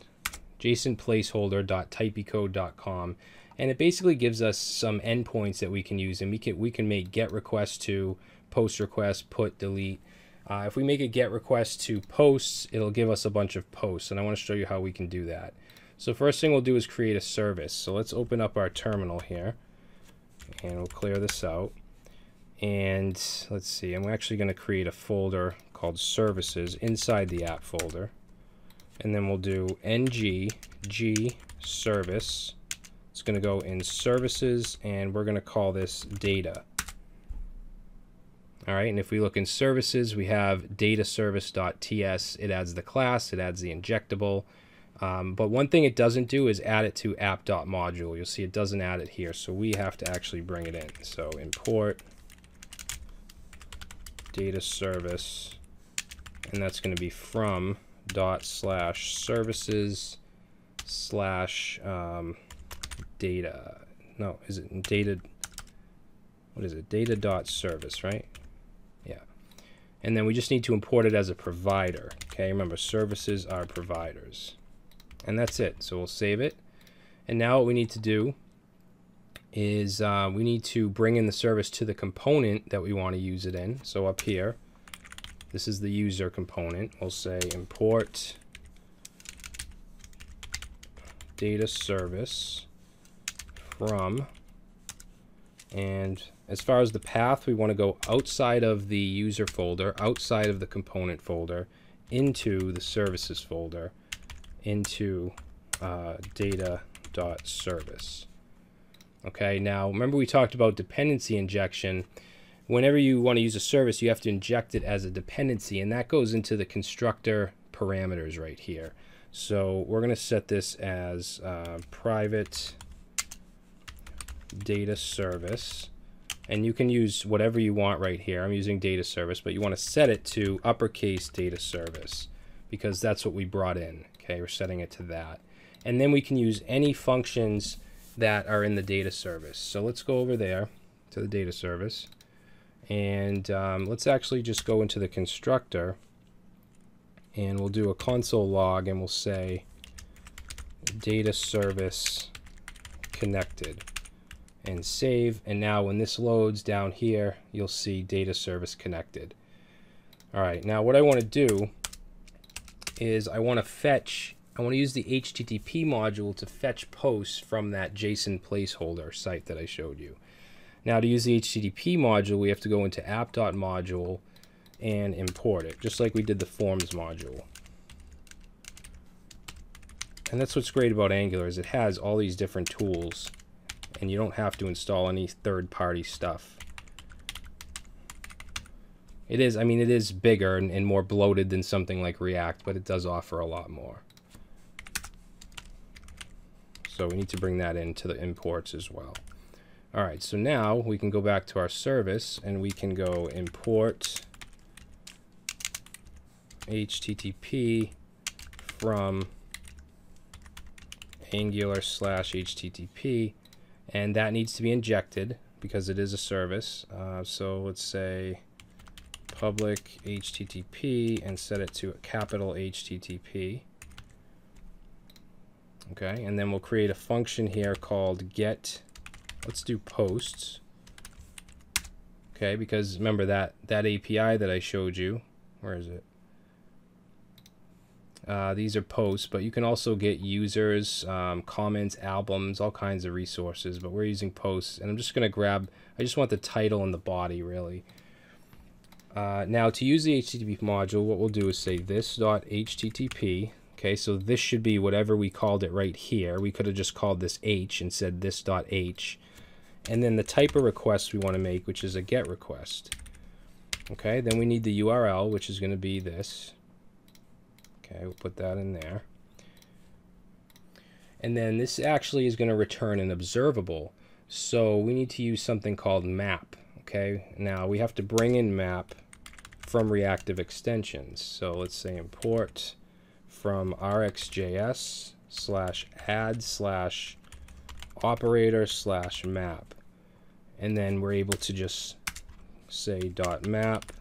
placeholder.typecode.com. And it basically gives us some endpoints that we can use, and we can make GET requests to, POST requests, put, delete. If we make a GET request to posts, it'll give us a bunch of posts, and I want to show you how we can do that. So first thing we'll do is create a service. So let's open up our terminal here, and we'll clear this out. And let's see, I'm actually going to create a folder called services inside the app folder, and then we'll do ng g service. It's going to go in services, and we're going to call this data. All right, and if we look in services, we have dataservice.ts. It adds the class, it adds the injectable. But one thing it doesn't do is add it to app.module. You'll see it doesn't add it here, so we have to actually bring it in. So import data service, and that's going to be from /services/ data. No, is it data? What is it? Data.service, right? Yeah. And then we just need to import it as a provider. Okay, remember services are providers. And that's it. So we'll save it. And now what we need to do is we need to bring in the service to the component that we want to use it in. So up here, this is the user component. We'll say import data service from, and as far as the path, we want to go outside of the user folder, outside of the component folder, into the services folder, into data.service. Okay, now remember we talked about dependency injection. Whenever you want to use a service, you have to inject it as a dependency, and that goes into the constructor parameters right here. So we're going to set this as private data service, and you can use whatever you want right here. I'm using data service, but you want to set it to uppercase data service because that's what we brought in. Okay, we're setting it to that, and then we can use any functions that are in the data service. So let's go over there to the data service, and let's actually just go into the constructor, and we'll do a console log, and we'll say data service connected, and save. And now when this loads down here, you'll see data service connected. All right, now what I want to do is I want to use the HTTP module to fetch posts from that JSON placeholder site that I showed you. Now to use the HTTP module, we have to go into app.module and import it, just like we did the forms module. And that's what's great about Angular, is it has all these different tools and you don't have to install any third-party stuff. It is, I mean, it is bigger and more bloated than something like React, but it does offer a lot more. So we need to bring that into the imports as well. All right, so now we can go back to our service and we can go import HTTP from Angular/HTTP, and that needs to be injected because it is a service. So let's say public HTTP and set it to a capital HTTP. Okay, and then we'll create a function here called get. Let's do posts. Okay, because remember that API that I showed you, where is it? These are posts, but you can also get users, comments, albums, all kinds of resources, but we're using posts, and I'm just going to grab, I just want the title and the body, really. Now, to use the HTTP module, what we'll do is say this.http. Okay, so this should be whatever we called it right here. We could have just called this h and said this.h. And then the type of request we want to make, which is a GET request. Okay, then we need the URL, which is going to be this. Okay, we'll put that in there. And then this actually is going to return an observable. So we need to use something called map. Okay, now we have to bring in map from reactive extensions. So let's say import from rxjs/add/operator/map. And then we're able to just say .map.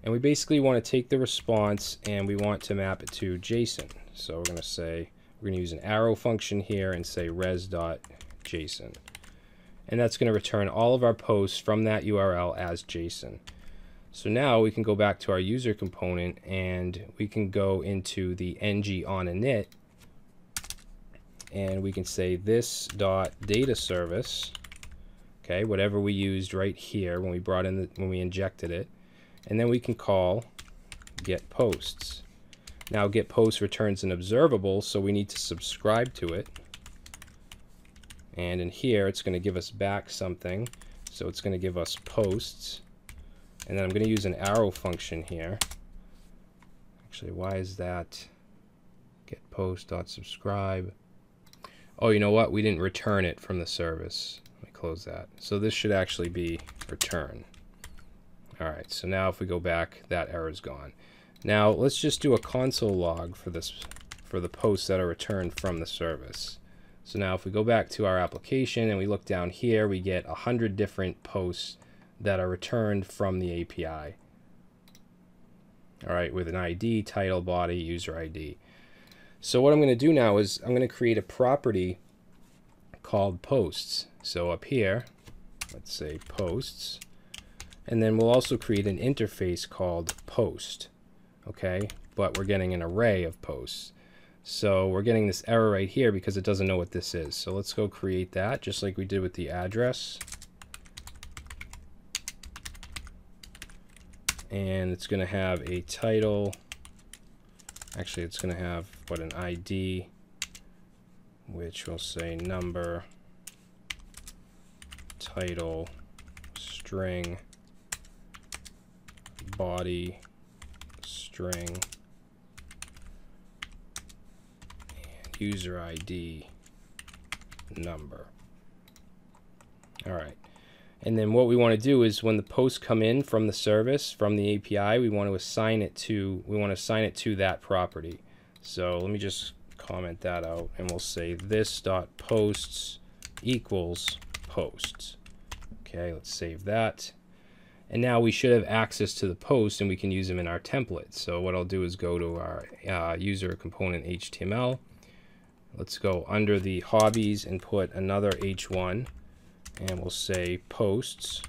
And we basically want to take the response and we want to map it to JSON. So we're going to say, we're going to use an arrow function here and say res.json. And that's going to return all of our posts from that URL as JSON. So now we can go back to our user component and we can go into the ng on init and we can say this.data service, okay, whatever we used right here when we brought in when we injected it, and then we can call get posts. Now get posts returns an observable, so we need to subscribe to it. And in here it's going to give us back something, so it's going to give us posts. And then I'm going to use an arrow function here. Actually, why is that? Get post.subscribe. Oh, you know what? We didn't return it from the service. Let me close that. So this should actually be return. All right, so now if we go back, that error is gone. Now let's just do a console log for this, for the posts that are returned from the service. So now if we go back to our application and we look down here, we get 100 different posts that are returned from the API. All right, with an ID, title, body, user ID. So what I'm going to do now is I'm going to create a property called posts. So up here, let's say posts, and then we'll also create an interface called post. Okay, but we're getting an array of posts. So we're getting this error right here because it doesn't know what this is. So let's go create that just like we did with the address. And it's going to have a title. Actually, it's going to have what, an ID, which will say number, title, string, body, string, and user ID, number. All right. And then what we want to do is when the posts come in from the service, from the API, we want to assign it to that property. So let me just comment that out and we'll say this.posts equals posts. Okay, let's save that. And now we should have access to the posts and we can use them in our template. So what I'll do is go to our user component HTML. Let's go under the hobbies and put another H1. And we'll say posts.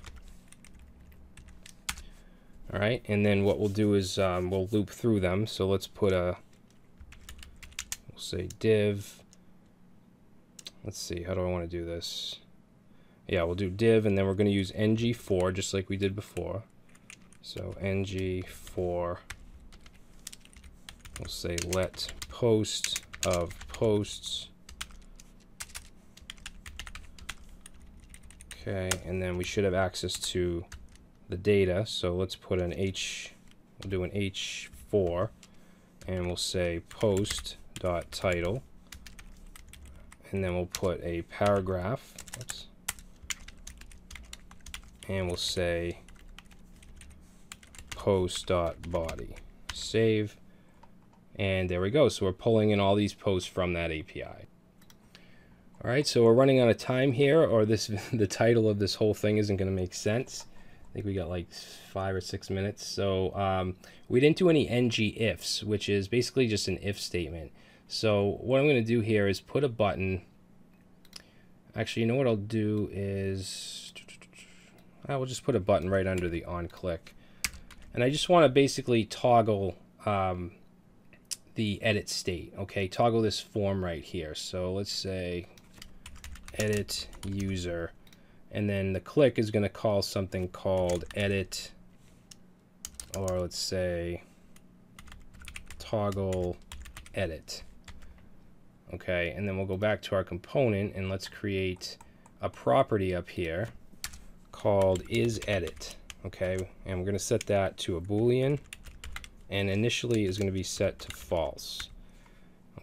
All right, and then what we'll do is we'll loop through them. So let's put we'll say div. Let's see, how do I want to do this? Yeah, we'll do div, and then we're going to use ng4 just like we did before. So ng4. We'll say let post of posts. Okay, and then we should have access to the data. So let's put an we'll do an H4, and we'll say post.title, and then we'll put a paragraph. Oops. And we'll say post.body. Save. And there we go. So we're pulling in all these posts from that API. All right, so we're running out of time here, or the title of this whole thing isn't going to make sense. I think we got like 5 or 6 minutes. So we didn't do any ng ifs, which is basically just an if statement. So what I'm going to do here is put a button. Actually, you know what I'll do is I will just put a button right under the on click. And I just want to basically toggle the edit state. Okay, toggle this form right here. So let's say edit user, and then the click is going to call something called edit, or let's say toggle edit. Okay, and then we'll go back to our component, and let's create a property up here called Is Edit. Okay, and we're going to set that to a Boolean, and initially is going to be set to false.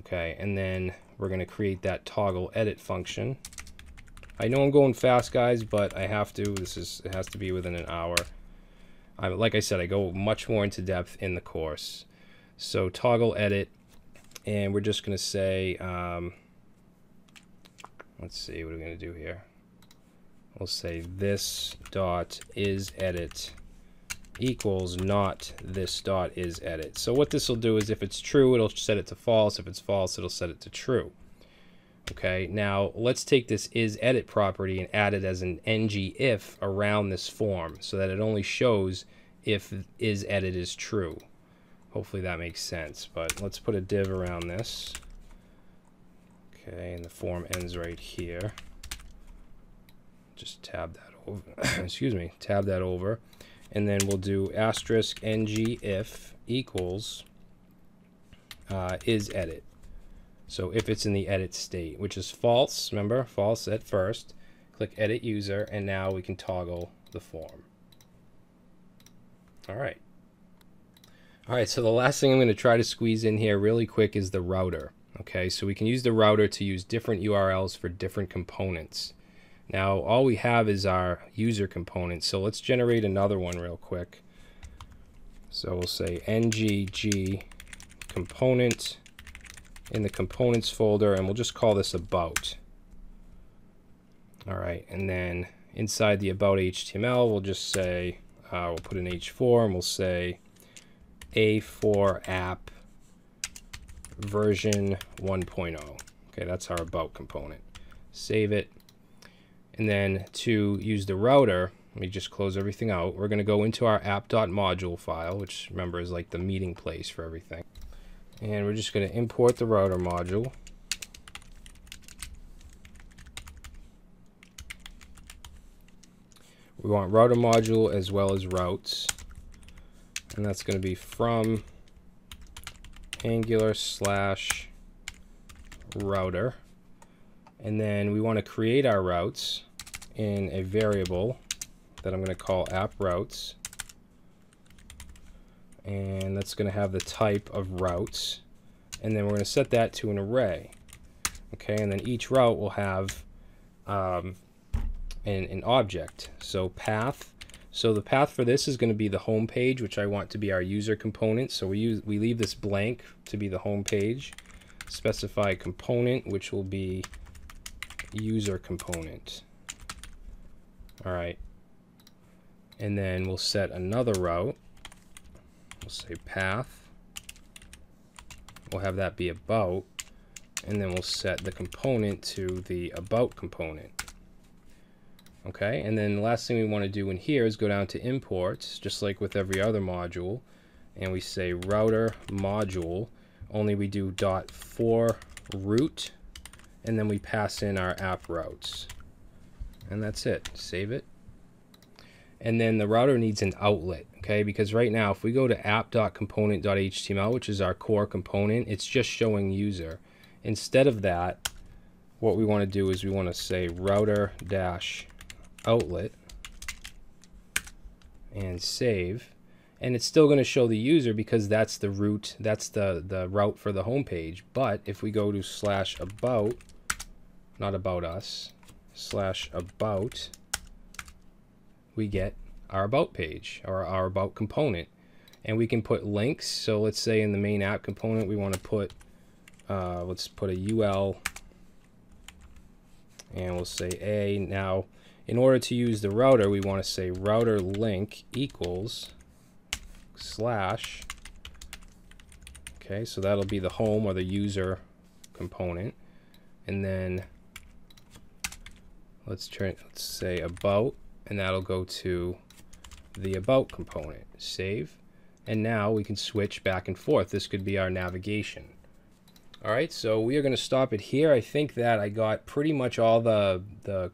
Okay, and then we're going to create that toggle edit function. I know I'm going fast, guys, but I have to. It has to be within an hour. Like I said, I go much more into depth in the course. So toggle edit, and we're just going to say, let's see, what are we going to do here? We'll say this dot is edit equals not this dot is edit. So what this will do is, if it's true, it'll set it to false. If it's false, it'll set it to true. Okay, now let's take this is edit property and add it as an ng if around this form, so that it only shows if is edit is true. Hopefully that makes sense, but let's put a div around this. Okay, and the form ends right here. Just tab that over. Excuse me, tab that over, and then we'll do asterisk ng if equals is edit. So if it's in the edit state, which is false, remember, false at first, click edit user, and now we can toggle the form. All right. All right, so the last thing I'm going to try to squeeze in here really quick is the router. Okay, so we can use the router to use different URLs for different components. Now, all we have is our user component, so let's generate another one real quick. So we'll say ngg component in the components folder, and we'll just call this about. All right, and then inside the about HTML, we'll just say, we'll put an H4, and we'll say A4 app version 1.0. Okay, that's our about component. Save it. And then to use the router, let me just close everything out. We're going to go into our app.module file, which remember is like the meeting place for everything. And we're just going to import the router module. We want router module as well as routes. And that's going to be from Angular /router. And then we want to create our routes in a variable that I'm going to call app routes. And that's going to have the type of routes, and then we're going to set that to an array. Okay, and then each route will have an object. So path. So the path for this is going to be the home page, which I want to be our user component. So we leave this blank to be the home page. Specify component, which will be user component. All right, and then we'll set another route. We'll say path. We'll have that be about, and then we'll set the component to the about component. Okay, and then the last thing we want to do in here is go down to imports, just like with every other module, and we say router module, only we do .for root, and then we pass in our app routes. And that's it. Save it. And then the router needs an outlet, okay? Because right now, if we go to app.component.html, which is our core component, it's just showing user. Instead of that, what we want to do is we want to say router dash outlet and save, and it's still going to show the user because that's the root, that's the route for the home page. But if we go to /about, not about us, /about, we get our about page or our about component, and we can put links. So let's say in the main app component we want to put let's put a UL, and we'll say A. Now in order to use the router, we want to say router link equals / okay, so that'll be the home or the user component, and then let's say about, and that'll go to the about component. Save, and now we can switch back and forth. This could be our navigation. Alright, so we are going to stop it here. I think that I got pretty much all the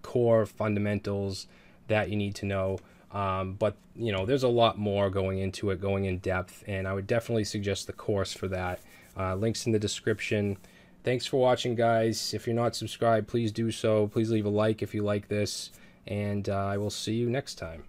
core fundamentals that you need to know. But you know, there's a lot more going into it, going in depth, and I would definitely suggest the course for that. Links in the description. Thanks for watching, guys. If you're not subscribed, please do so. Please leave a like if you like this, and I will see you next time.